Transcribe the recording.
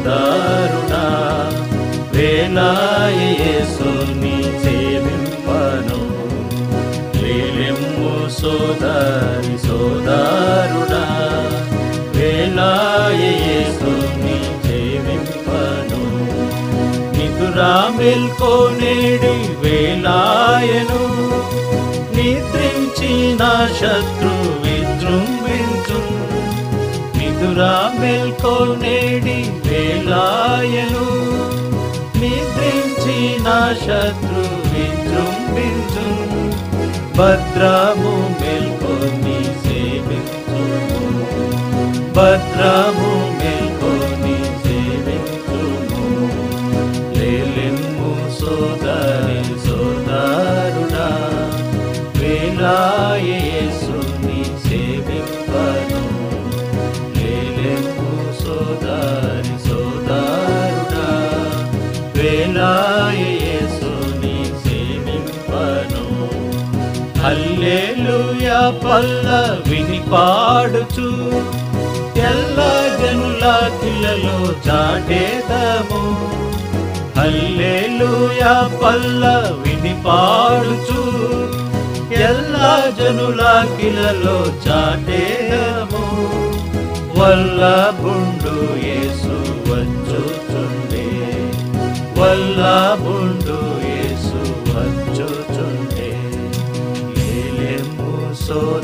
సోదరుడా, వేళాయె యేసుని సేవింపను. లేలెమ్ము సోదరి సోదరుడా, వేళాయె యేసుని సేవింపను. నిదురా మేల్కొనేడి వేళాయెను, నిద్రించిన శత్రు విజృంభించు. నిదురా మేల్కొనేడి వేళాయెను, నిద్రించిన శత్రు విజృంభించు. భద్రము మేల్కొని సేవించు, భద్రము మేల్కొని సేవించుము. లేలెమ్ము సోదరి సోదరుడా, వేళాయె యేసుని సేవింపను. లేలెమ్ము సోదరి సోదరుడా, వేళాయె యేసుని సేవింపను. హల్లెలూయా పల్లవిని పాడుచు, ఎల్ల జనుల కిలలో చాటేదము. హల్లెలూయా పల్లవిని పాడుచు, ఎల్ల జనుల కిలలో చాటేదము. వల్లభుండు యేసు వచ్చుచుండే, వల్లభుండు యేసు వచ్చుచుండే. లేలెమ్ము సోదరి